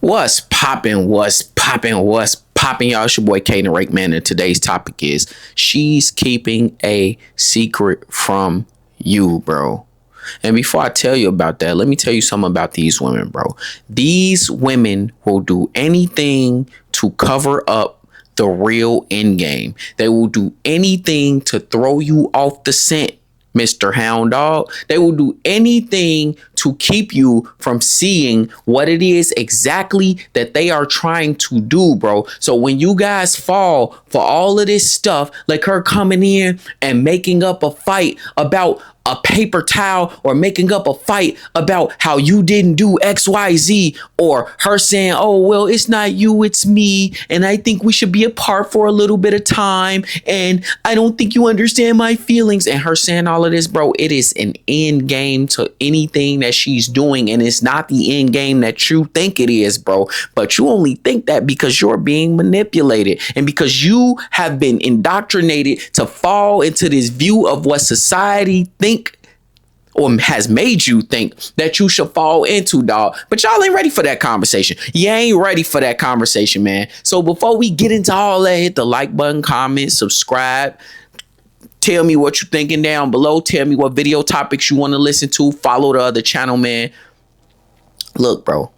What's popping? What's popping? What's popping, y'all? It's your boy Kaden Rake, man. And today's topic is she's keeping a secret from you, bro. And before I tell you about that, let me tell you something about these women, bro. These women will do anything to cover up the real end game. They will do anything to throw you off the scent, Mr. Hound Dog. They will do anything to keep you from seeing what it is exactly that they are trying to do, bro. So when you guys fall for all of this stuff, like her coming in and making up a fight about a paper towel, or making up a fight about how you didn't do XYZ, or her saying, oh, well, it's not you, it's me, and I think we should be apart for a little bit of time, and I don't think you understand my feelings, and her saying all of this, bro, it is an end game to anything that she's doing, and it's not the end game that you think it is, bro. But you only think that because you're being manipulated, and because you have been indoctrinated to fall into this view of what society thinks or has made you think that you should fall into, dog. But y'all ain't ready for that conversation. You ain't ready for that conversation, man. So before we get into all that, hit the like button, comment, subscribe. Tell me what you're thinking down below. Tell me what video topics you want to listen to. Follow the other channel, man. Look, bro,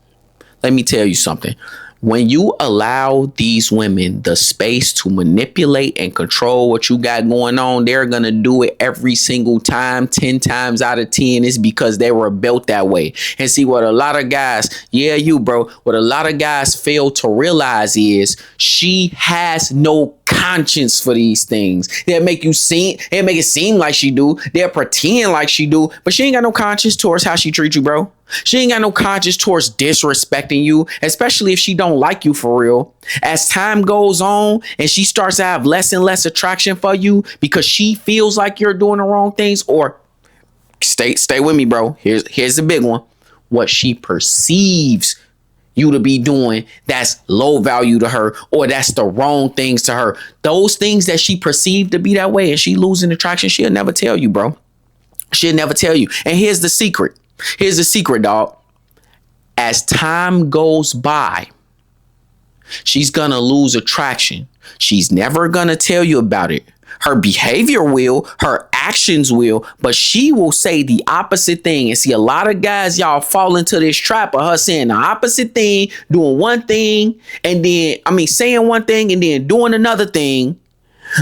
let me tell you something. When you allow these women the space to manipulate and control what you got going on, they're going to do it every single time. 10 times out of 10 is because they were built that way. And see, what a lot of guys, what a lot of guys fail to realize is she has no conscience for these things. They'll make it seem like she do. They'll pretend like she do, but she ain't got no conscience towards how she treats you, bro. She ain't got no conscience towards disrespecting you, especially if she don't like you for real. As time goes on and she starts to have less and less attraction for you because she feels like you're doing the wrong things, or stay with me, bro. Here's the big one. What she perceives you to be doing that's low value to her, or that's the wrong things to her. Those things that she perceived to be that way and she losing attraction, she'll never tell you, bro. She'll never tell you. And here's the secret. Here's the secret, dog. As time goes by, she's going to lose attraction. She's never going to tell you about it. Her behavior will, her actions will, but she will say the opposite thing. And see, a lot of guys, y'all fall into this trap of her saying the opposite thing, doing one thing, and then, saying one thing and then doing another thing,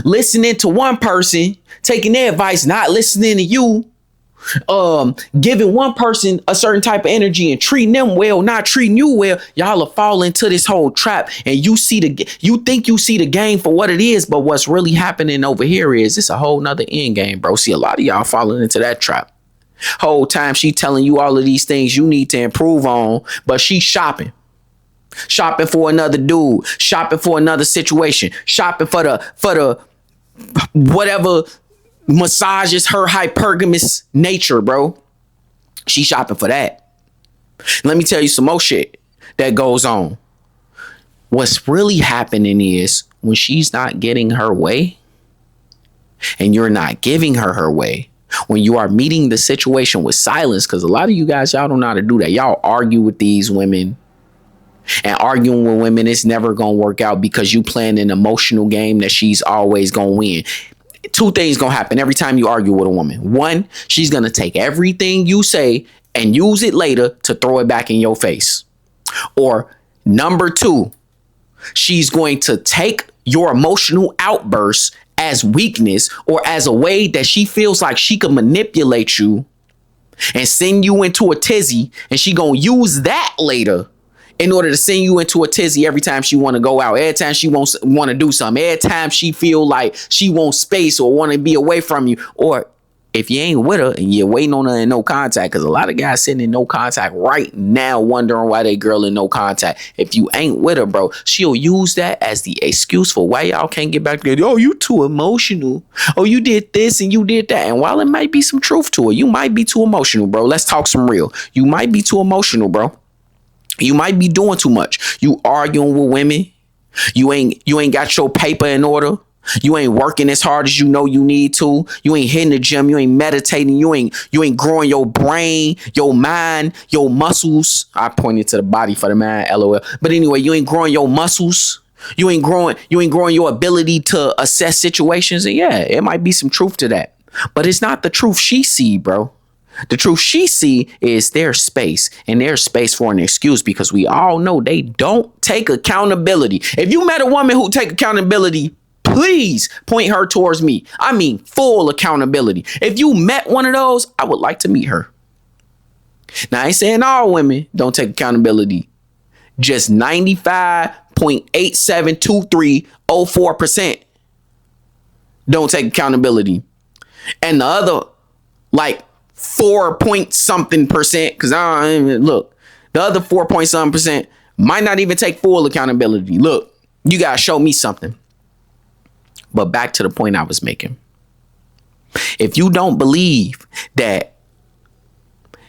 listening to one person, taking their advice, not listening to you. Giving one person a certain type of energy and treating them well, not treating you well. Y'all are falling into this whole trap, and you think you see the game for what it is, but what's really happening over here is it's a whole nother end game, bro. See, a lot of y'all falling into that trap. Whole time she telling you all of these things you need to improve on, but she's shopping for another dude, shopping for another situation, shopping for the whatever massages her hypergamous nature, bro. She shopping for that. Let me tell you some more shit that goes on. What's really happening is when she's not getting her way and you're not giving her way, when you are meeting the situation with silence, because a lot of you guys, y'all don't know how to do that. Y'all argue with these women, and arguing with women is never going to work out because you playing an emotional game that she's always going to win. Two things gonna happen every time you argue with a woman. One, she's gonna take everything you say and use it later to throw it back in your face. Or number two, she's going to take your emotional outbursts as weakness, or as a way that she feels like she can manipulate you and send you into a tizzy, and she gonna use that later in order to send you into a tizzy every time she want to go out, every time she want to do something, every time she feel like she wants space or want to be away from you. Or if you ain't with her and you're waiting on her in no contact, because a lot of guys sitting in no contact right now wondering why they girl in no contact. If you ain't with her, bro, she'll use that as the excuse for why y'all can't get back together. Oh, you too emotional. Oh, you did this and you did that. And while it might be some truth to it, you might be too emotional, bro. Let's talk some real. You might be too emotional, bro. You might be doing too much. You arguing with women. You ain't got your paper in order. You ain't working as hard as you know you need to. You ain't hitting the gym. You ain't meditating. You ain't growing your brain, your mind, your muscles. I pointed to the body for the man, LOL. But anyway, you ain't growing your muscles. You ain't growing your ability to assess situations. And yeah, it might be some truth to that. But it's not the truth she see, bro. The truth she see is their space, and their space for an excuse, because we all know they don't take accountability. If you met a woman who take accountability, please point her towards me. I mean, full accountability. If you met one of those, I would like to meet her. Now, I ain't saying all women don't take accountability. Just 95.872304% don't take accountability. And the other, like, 4 point something percent, because I don't even look, the other 4 point something percent might not even take full accountability. Look, you gotta show me something. But back to the point I was making. If you don't believe that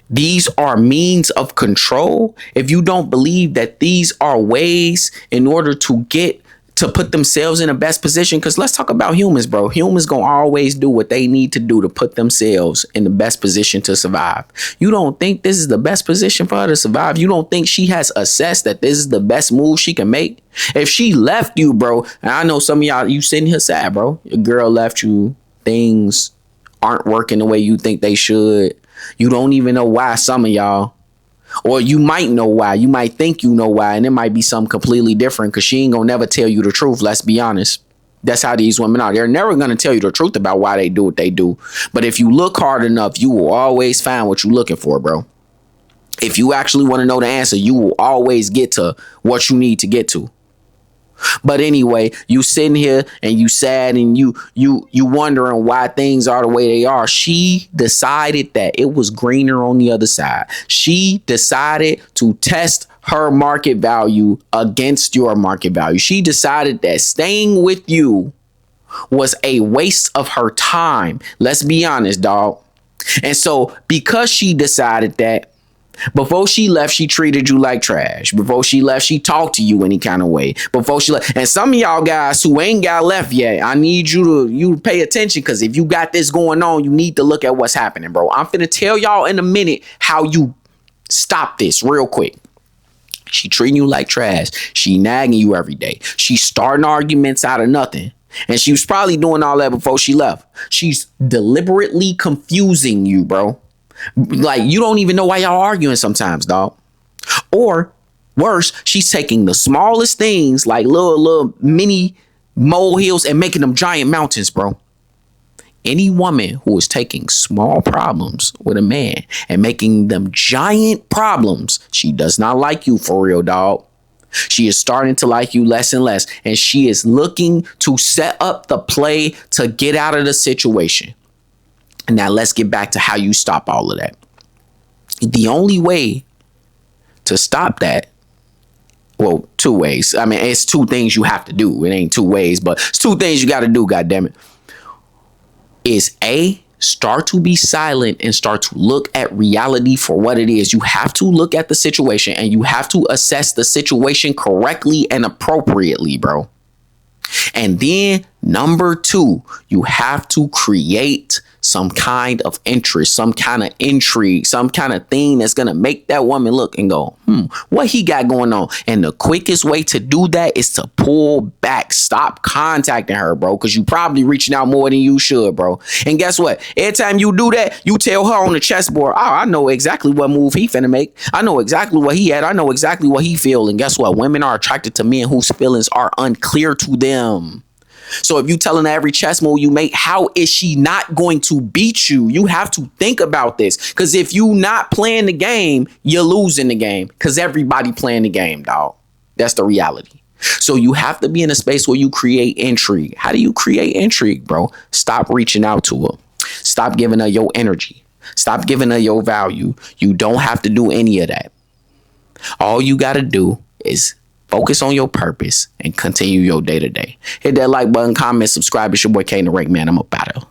these are means of control, if you don't believe that these are ways in order to get to put themselves in the best position, because let's talk about humans, bro. Humans gonna always do what they need to do to put themselves in the best position to survive. You don't think this is the best position for her to survive? You don't think she has assessed that this is the best move she can make? If she left you, bro, and I know some of y'all, you sitting here sad, bro. Your girl left you. Things aren't working the way you think they should. You don't even know why, some of y'all. Or you might know why. You might think you know why, and it might be something completely different, because she ain't gonna never tell you the truth. Let's be honest. That's how these women are. They're never gonna tell you the truth about why they do what they do. But if you look hard enough, you will always find what you're looking for, bro. If you actually want to know the answer, you will always get to what you need to get to. But anyway, you sitting here and you sad and you wondering why things are the way they are. She decided that it was greener on the other side. She decided to test her market value against your market value. She decided that staying with you was a waste of her time. Let's be honest, dog. And so because she decided that, before she left, she treated you like trash. Before she left, she talked to you any kind of way. Before she left, and some of y'all guys who ain't got left yet, I need you to pay attention, because if you got this going on, you need to look at what's happening, bro. I'm finna tell y'all in a minute how you stop this real quick. She treating you like trash. She nagging you every day. She starting arguments out of nothing. And she was probably doing all that before she left. She's deliberately confusing you, bro. Like, you don't even know why y'all arguing sometimes, dog. Or worse, she's taking the smallest things, like little mini molehills, and making them giant mountains, bro. Any woman who is taking small problems with a man and making them giant problems, she does not like you for real, dog. She is starting to like you less and less, and she is looking to set up the play to get out of the situation. Now, let's get back to how you stop all of that. The only way to stop that, well, two ways. I mean, it's two things you have to do. It ain't two ways, but it's two things you got to do, goddammit. Is A, start to be silent and start to look at reality for what it is. You have to look at the situation, and you have to assess the situation correctly and appropriately, bro. And then number two, you have to create some kind of interest, some kind of intrigue, some kind of thing that's going to make that woman look and go, what he got going on? And the quickest way to do that is to pull back. Stop contacting her, bro, because you probably reaching out more than you should, bro. And guess what? Every time you do that, you tell her on the chessboard, oh, I know exactly what move he finna make. I know exactly what he had. I know exactly what he feel. And guess what? Women are attracted to men whose feelings are unclear to them. So if you telling her every chess move you make, how is she not going to beat you? You have to think about this, because if you not playing the game, you're losing the game, because everybody playing the game, dog. That's the reality. So you have to be in a space where you create intrigue. How do you create intrigue, bro? Stop reaching out to her. Stop giving her your energy. Stop giving her your value. You don't have to do any of that. All you got to do is focus on your purpose and continue your day to day. Hit that like button, comment, subscribe. It's your boy Kane the Rake Man. I'm up out of here.